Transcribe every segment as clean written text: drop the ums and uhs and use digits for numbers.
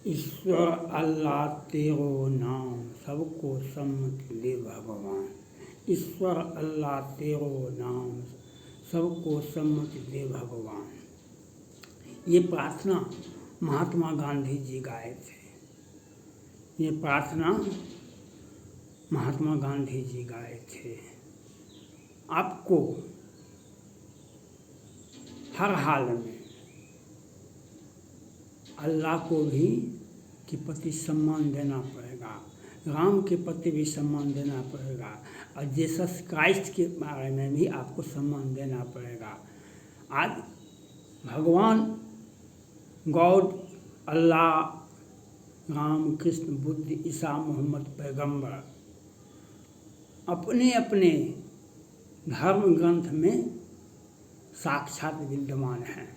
ईश्वर अल्लाह तेरो नाम सबको सम्मत दे भगवान। ईश्वर अल्लाह तेरो नाम सबको सम्मत दे भगवान। ये प्रार्थना महात्मा गांधी जी गाए थे। ये प्रार्थना महात्मा गांधी जी गाए थे। आपको हर हाल में अल्लाह को भी के प्रति सम्मान देना पड़ेगा, राम के प्रति भी सम्मान देना पड़ेगा और जीसस क्राइस्ट के बारे में भी आपको सम्मान देना पड़ेगा। आज भगवान गॉड, अल्लाह, राम, कृष्ण, बुद्ध, ईसा, मोहम्मद पैगंबर अपने अपने धर्म ग्रंथ में साक्षात विद्यमान हैं।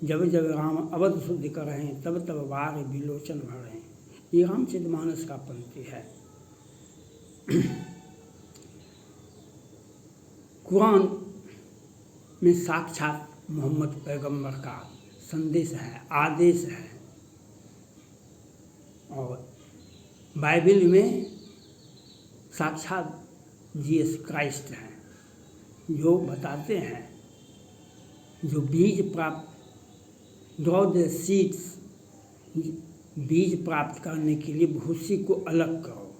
जब जब राम अवध शुद्धि कर रहे हैं तब तब वार विलोचन भर रहे हैं। ये रामचरितमानस का पंक्ति है। कुरान में साक्षात मोहम्मद पैगंबर का संदेश है, आदेश है। और बाइबल में साक्षात जीसस क्राइस्ट हैं, जो बताते हैं जो बीज प्राप्त ड्रॉ द सीड्स, बीज प्राप्त करने के लिए भूसी को अलग करो।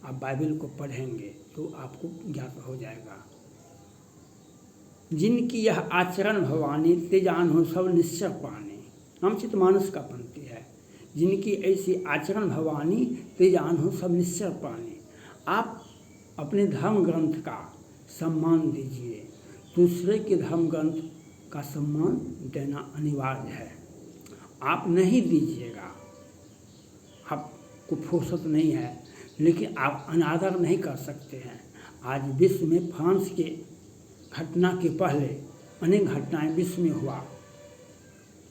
आप बाइबल को पढ़ेंगे तो आपको ज्ञात हो जाएगा। जिनकी यह आचरण भवानी तेजान हो सब निश्चय पाने। रामचरितमानस का पंक्ति है। जिनकी ऐसी आचरण भवानी तेजान हो सब निश्चय पाने। आप अपने धर्म ग्रंथ का सम्मान दीजिए। दूसरे के धर्म ग्रंथ का सम्मान देना अनिवार्य है। आप नहीं दीजिएगा, आपको फुर्सत नहीं है, लेकिन आप अनादर नहीं कर सकते हैं। आज विश्व में फ्रांस के घटना के पहले अनेक घटनाएं विश्व में हुआ।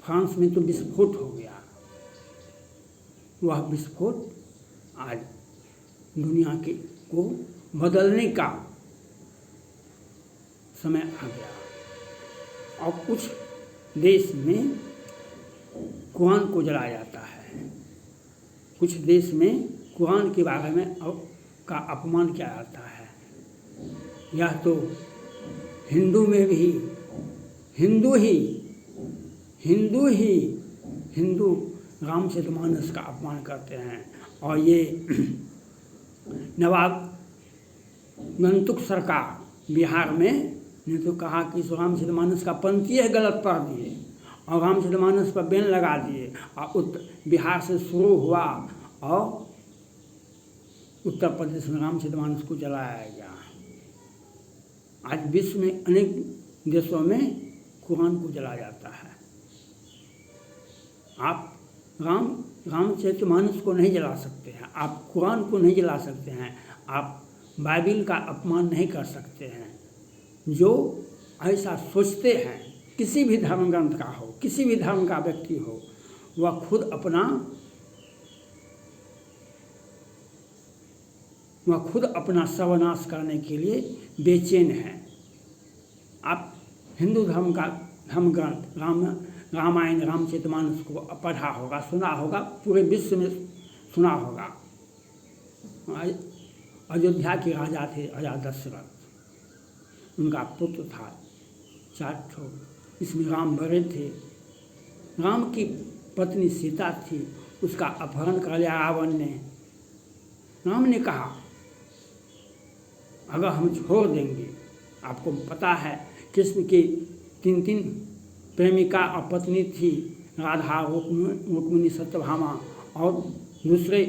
फ्रांस में तो विस्फोट हो गया। वह विस्फोट आज दुनिया के को बदलने का समय आ गया। और कुछ देश में कुरान को जलाया जाता है। कुछ देश में कुरान के बारे में का अपमान किया जाता है। यह तो हिंदू में भी हिंदू रामचरितमानस का अपमान करते हैं। और ये नवाब गंतुक सरकार बिहार में ने तो कहा कि इस रामचरितमानस का पंक्ति है गलत पढ़ दिए और रामचरितमानस पर बैन लगा दिए। और बिहार से शुरू हुआ और उत्तर प्रदेश में रामचरितमानस को जलाया गया। आज विश्व में अनेक देशों में कुरान को जलाया जाता है। आप रामचरितमानस को नहीं जला सकते हैं, आप कुरान को नहीं जला सकते हैं, आप बाइबल का अपमान नहीं कर सकते हैं। जो ऐसा सोचते हैं, किसी भी धर्म ग्रंथ का हो, किसी भी धर्म का व्यक्ति हो, वह खुद अपना सर्वनाश करने के लिए बेचैन है। आप हिंदू धर्म का धर्म ग्रंथ रामायण, रामचरितमानस को पढ़ा होगा, सुना होगा, पूरे विश्व में सुना होगा। अयोध्या के राजा थे राजा दशरथ, उनका पुत्र था 4 ठो। इसमें राम बड़े थे। राम की पत्नी सीता थी, उसका अपहरण कर लिया रावण ने। राम ने कहा अगर हम छोड़ देंगे, आपको पता है कृष्ण की 3 प्रेमिका और पत्नी थी, राधा, रुक्मिणी, सत्यभामा, और दूसरे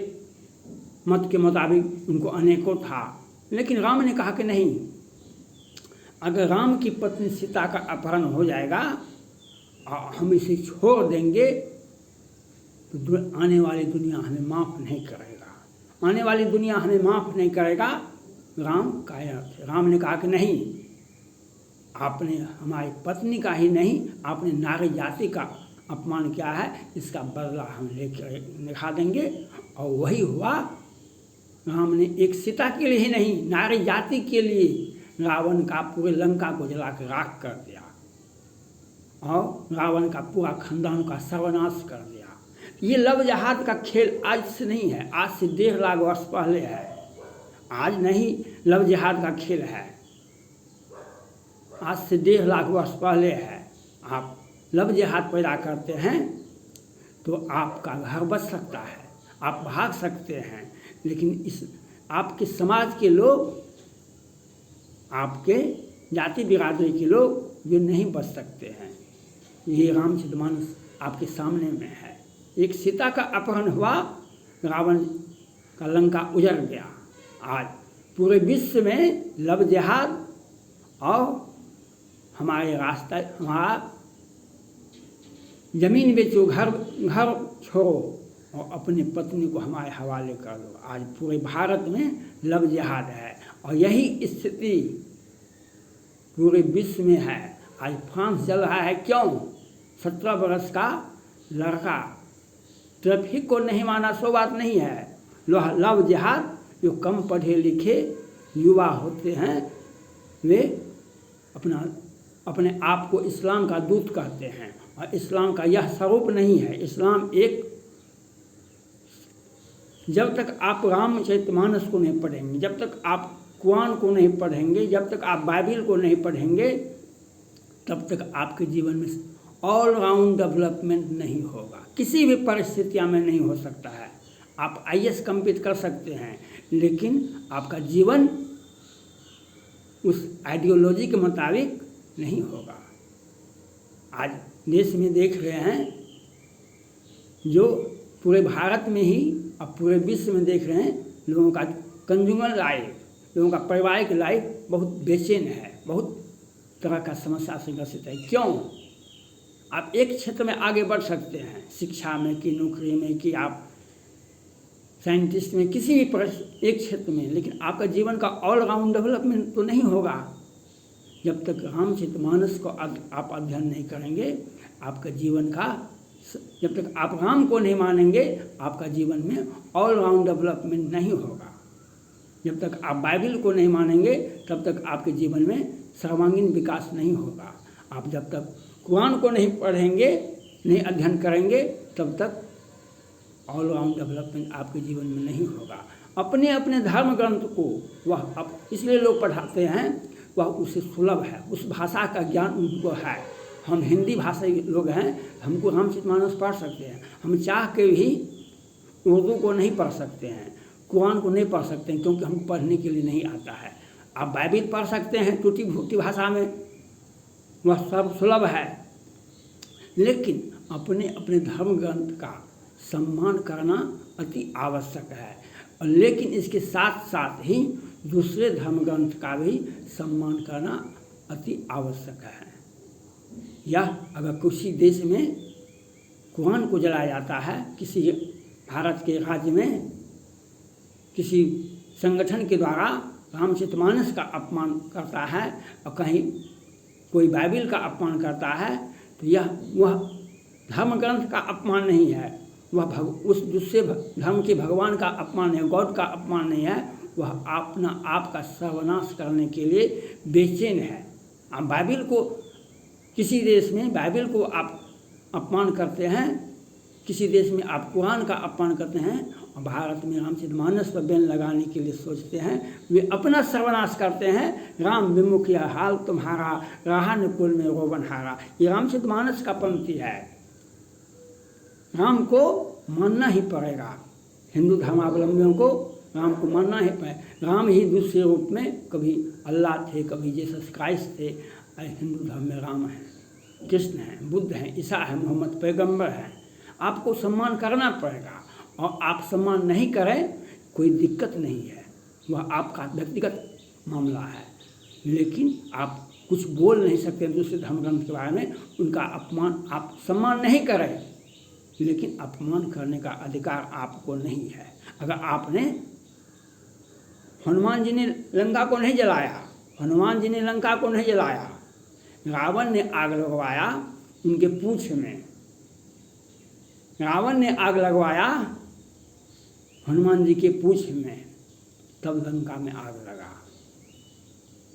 मत के मुताबिक उनको अनेकों था। लेकिन राम ने कहा कि नहीं, अगर राम की पत्नी सीता का अपहरण हो जाएगा और हम इसे छोड़ देंगे तो आने वाली दुनिया हमें माफ़ नहीं करेगा। आने वाली दुनिया हमें माफ़ नहीं करेगा। राम कायर थे। राम ने कहा कि नहीं, आपने हमारी पत्नी का ही नहीं, आपने नारी जाति का अपमान किया है, इसका बदला हम लेकर दिखा देंगे। और वही हुआ। राम ने एक सीता के लिए ही नहीं, नारी जाति के लिए रावण का पूरे लंका को जला के राख कर दिया और रावण का पूरा खानदान का सर्वनाश कर दिया। ये लव जहाद का खेल आज से नहीं है, आज से 1.5 लाख वर्ष पहले है। आज नहीं लव जहाद का खेल है, आज से 1.5 लाख वर्ष पहले है। आप लव जहाद पैदा करते हैं तो आपका घर बच सकता है, आप भाग सकते हैं, लेकिन इस आपके समाज के लोग, आपके जाति बिरादरी के लोग ये नहीं बच सकते हैं। ये रामचरितमानस आपके सामने में है। एक सीता का अपहरण हुआ, रावण का लंका उजड़ गया। आज पूरे विश्व में लव जिहाद और हमारे रास्ता, हमारा जमीन बेचो, घर छोड़ो और अपनी पत्नी को हमारे हवाले कर दो। आज पूरे भारत में लव जिहाद है और यही स्थिति पूरे विश्व में है। आज फ्रांस चल रहा है, क्यों? 17 वर्ष का लड़का ट्रैफिक को नहीं माना, सो बात नहीं है। लव जिहाद, जो कम पढ़े लिखे युवा होते हैं वे अपने आप को इस्लाम का दूत कहते हैं और इस्लाम का यह स्वरूप नहीं है। इस्लाम एक, जब तक आप रामचरितमानस को नहीं पढ़ेंगे, जब तक आप कुरान को नहीं पढ़ेंगे, जब तक आप बाइबिल को नहीं पढ़ेंगे, तब तक आपके जीवन में ऑल राउंड डेवलपमेंट नहीं होगा। किसी भी परिस्थितियों में नहीं हो सकता है। आप IAS कंप्लीट कर सकते हैं, लेकिन आपका जीवन उस आइडियोलॉजी के मुताबिक नहीं होगा। आज देश में देख रहे हैं, जो पूरे भारत में ही और पूरे विश्व में देख रहे हैं, लोगों का कंज्यूमर लाइफ, लोगों का पारिवारिक लाइफ बहुत बेचैन है, बहुत तरह का समस्या से ग्रसित है। क्यों? आप एक क्षेत्र में आगे बढ़ सकते हैं, शिक्षा में कि नौकरी में कि आप साइंटिस्ट में, किसी भी एक क्षेत्र में, लेकिन आपका जीवन का ऑल राउंड डेवलपमेंट तो नहीं होगा जब तक रामचरितमानस को आप अध्ययन नहीं करेंगे। आपका जीवन का, जब तक आप राम को नहीं मानेंगे, आपका जीवन में ऑल राउंड डेवलपमेंट नहीं होगा। जब तक आप बाइबिल को नहीं मानेंगे, तब तक आपके जीवन में सर्वांगीण विकास नहीं होगा। आप जब तक कुरान को नहीं पढ़ेंगे, नहीं अध्ययन करेंगे, तब तक ऑल राउंड डेवलपमेंट आपके जीवन में नहीं होगा। अपने अपने धर्म ग्रंथ को वह इसलिए लोग पढ़ाते हैं, वह उसे सुलभ है, उस भाषा का ज्ञान उनको है। हम हिंदी भाषी लोग हैं, हमको रामचरितमानस पढ़ सकते हैं, हम चाह के भी उर्दू को नहीं पढ़ सकते हैं, कुरान को नहीं पढ़ सकते हैं, क्योंकि हमको पढ़ने के लिए नहीं आता है। आप बाइबिल पढ़ सकते हैं टूटी फूटी भाषा में, वह सब सुलभ है, लेकिन अपने अपने धर्म ग्रंथ का सम्मान करना अति आवश्यक है। और लेकिन इसके साथ साथ ही दूसरे धर्म ग्रंथ का भी सम्मान करना अति आवश्यक है। यह अगर किसी देश में कुरान को जलाया जाता है, किसी भारत के राज्य में किसी संगठन के द्वारा रामचरितमानस का अपमान करता है और कहीं कोई बाइबिल का अपमान करता है, तो वह धर्म ग्रंथ का अपमान नहीं है, वह उस दूसरे धर्म के भगवान का अपमान है, गॉड का अपमान नहीं है, वह अपना आप का सर्वनाश करने के लिए बेचैन है। आप बाइबिल को, किसी देश में बाइबिल को आप अपमान करते हैं, किसी देश में आप कुरान का अपमान करते हैं, और भारत में रामचरितमानस पर बैन लगाने के लिए सोचते हैं, वे अपना सर्वनाश करते हैं। राम विमुख यह हाल तुम्हारा, रहा निकुल में रोबन हारा। ये रामचरितमानस का पंक्ति है। राम को मानना ही पड़ेगा, हिंदू धर्मावलंबियों को राम को मानना ही पड़ेगा। राम ही दूसरे रूप में कभी अल्लाह थे, कभी जीसस क्राइस्ट थे। हिंदू धर्म में राम है, कृष्ण है, बुद्ध है, ईसा है, मोहम्मद पैगंबर है। आपको सम्मान करना पड़ेगा, और आप सम्मान नहीं करें कोई दिक्कत नहीं है, वह आपका व्यक्तिगत मामला है, लेकिन आप कुछ बोल नहीं सकते दूसरे धर्म ग्रंथ के बारे में। उनका अपमान, आप सम्मान नहीं करें, लेकिन अपमान करने का अधिकार आपको नहीं है। अगर आपने, हनुमान जी ने लंका को नहीं जलाया, हनुमान जी ने लंका को नहीं जलाया, रावण ने आग लगवाया उनके पूंछ में, रावण ने आग लगवाया हनुमान जी के पूंछ में, तब लंका में आग लगा।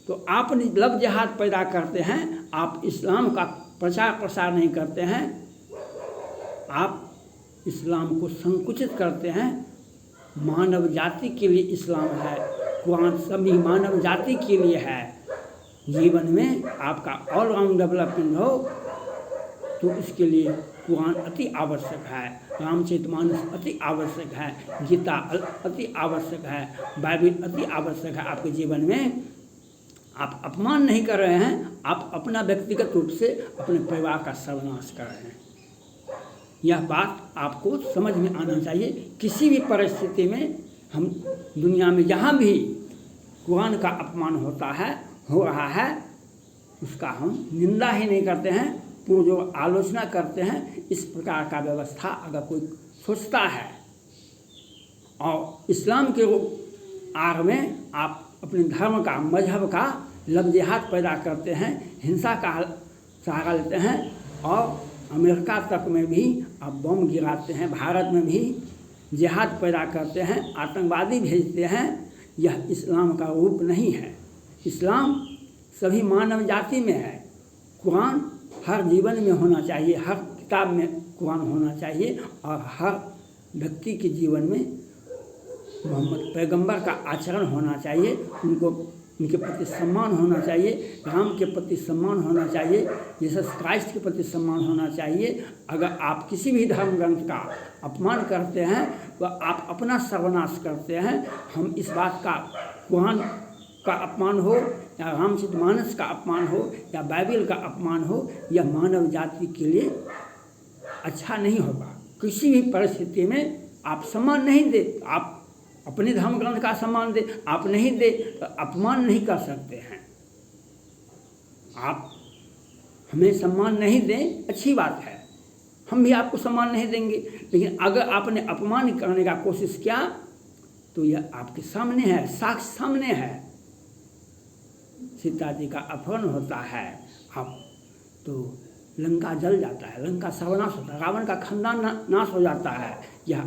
तो आप लव जिहाद पैदा करते हैं, आप इस्लाम का प्रचार प्रसार नहीं करते हैं, आप इस्लाम को संकुचित करते हैं। मानव जाति के लिए इस्लाम है, कुरान सभी मानव जाति के लिए है। जीवन में आपका ऑलराउंड डेवलपमेंट हो तो इसके लिए कुरान अति आवश्यक है, रामचरितमानस अति आवश्यक है, गीता अति आवश्यक है, बाइबिल अति आवश्यक है। आपके जीवन में आप अपमान नहीं कर रहे हैं, आप अपना व्यक्तिगत रूप से अपने परिवार का सर्वनाश कर रहे हैं। यह बात आपको समझ में आना चाहिए। किसी भी परिस्थिति में हम दुनिया में जहाँ भी कुरान का अपमान होता है, हो रहा है, उसका हम निंदा ही नहीं करते हैं, पूर्ण आलोचना करते हैं। इस प्रकार का व्यवस्था अगर कोई सोचता है और इस्लाम के आड़ में आप अपने धर्म का, मजहब का लफ्ज़ पैदा करते हैं, हिंसा का सहारा लेते हैं और अमेरिका तक में भी आप बम गिराते हैं, भारत में भी जिहाद पैदा करते हैं, आतंकवादी भेजते हैं। यह इस्लाम का रूप नहीं है। इस्लाम सभी मानव जाति में है। कुरान हर जीवन में होना चाहिए, हर किताब में कुरान होना चाहिए और हर व्यक्ति के जीवन में मोहम्मद पैगंबर का आचरण होना चाहिए। उनके प्रति सम्मान होना चाहिए, राम के प्रति सम्मान होना चाहिए, जीसस क्राइस्ट के प्रति सम्मान होना चाहिए। अगर आप किसी भी धर्म ग्रंथ का अपमान करते हैं तो आप अपना सर्वनाश करते हैं। हम इस बात का, कुरान का अपमान हो या रामचरितमानस का अपमान हो या बाइबिल का अपमान हो, यह मानव जाति के लिए अच्छा नहीं होगा। किसी भी परिस्थिति में आप सम्मान नहीं दे, आप अपने धर्म ग्रंथ का सम्मान दे, आप नहीं दे तो अपमान नहीं कर सकते हैं। आप हमें सम्मान नहीं दें, अच्छी बात है, हम भी आपको सम्मान नहीं देंगे। लेकिन अगर आपने अपमान करने का कोशिश किया तो यह आपके सामने है, साक्ष्य सामने है। सीता जी का अपहरण होता है, आप तो लंका जल जाता है, लंका सर्वनाश होता है, रावण का खानदान नाश हो जाता है। यह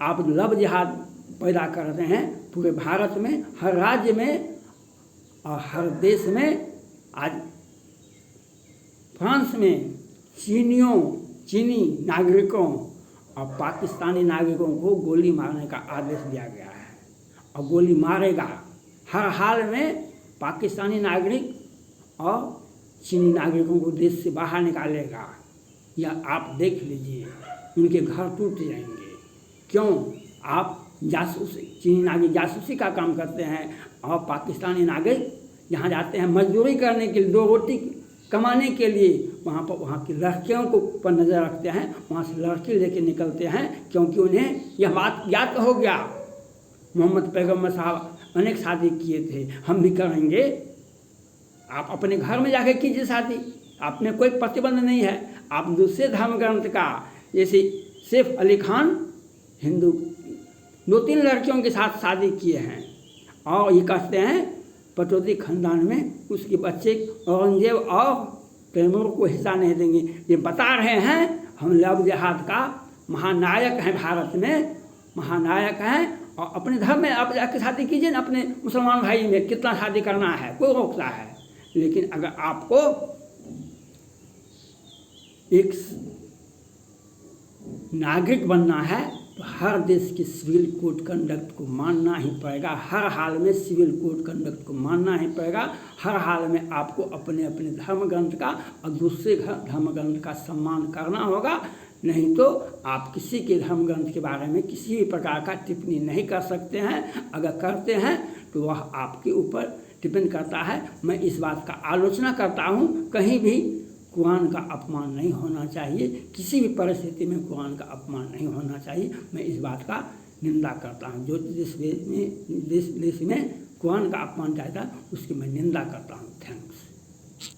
आप लव जिहाद पैदा कर रहे हैं पूरे भारत में, हर राज्य में और हर देश में। आज फ्रांस में चीनी नागरिकों और पाकिस्तानी नागरिकों को गोली मारने का आदेश दिया गया है और गोली मारेगा। हर हाल में पाकिस्तानी नागरिक और चीनी नागरिकों को देश से बाहर निकालेगा। यह आप देख लीजिए, उनके घर टूट जाएंगे। क्यों? आप जासूसी, चीनी नागरिक जासूसी का काम करते हैं और पाकिस्तानी नागरिक यहाँ जाते हैं मजदूरी करने के लिए, 2 रोटी कमाने के लिए। वहाँ की लड़कियों को पर नज़र रखते हैं, वहाँ से लड़की लेके निकलते हैं, क्योंकि उन्हें यह बात ज्ञात हो गया मोहम्मद पैगंबर साहब अनेक शादी किए थे, हम भी करेंगे। आप अपने घर में जाके कीजिए शादी, आप में कोई प्रतिबंध नहीं है। आप दूसरे धर्म ग्रंथ का, जैसे सैफ अली खान हिंदू 2-3 लड़कियों के साथ शादी किए हैं और ये कहते हैं पटौदी खानदान में उसके बच्चे औरंगजेब और तैमूर को हिस्सा नहीं देंगे। ये बता रहे हैं हम लव जिहाद का महानायक हैं, भारत में महानायक हैं। और अपने धर्म में आप जाकर शादी कीजिए ना, अपने मुसलमान भाई में कितना शादी करना है, कोई रोकता है। लेकिन अगर आपको एक नागरिक बनना है तो हर देश के सिविल कोड कंडक्ट को मानना ही पड़ेगा। हर हाल में सिविल कोड कंडक्ट को मानना ही पड़ेगा। हर हाल में आपको अपने अपने धर्म ग्रंथ का और दूसरे धर्म ग्रंथ का सम्मान करना होगा। नहीं तो आप किसी के धर्म ग्रंथ के बारे में किसी भी प्रकार का टिप्पणी नहीं कर सकते हैं। अगर करते हैं तो वह आपके ऊपर डिपेंड करता है। मैं इस बात का आलोचना करता हूँ, कहीं भी कुरान का अपमान नहीं होना चाहिए, किसी भी परिस्थिति में कुरान का अपमान नहीं होना चाहिए। मैं इस बात का निंदा करता हूँ। जो देश में कुरान का अपमान चाहता है उसकी मैं निंदा करता हूँ। थैंक्स।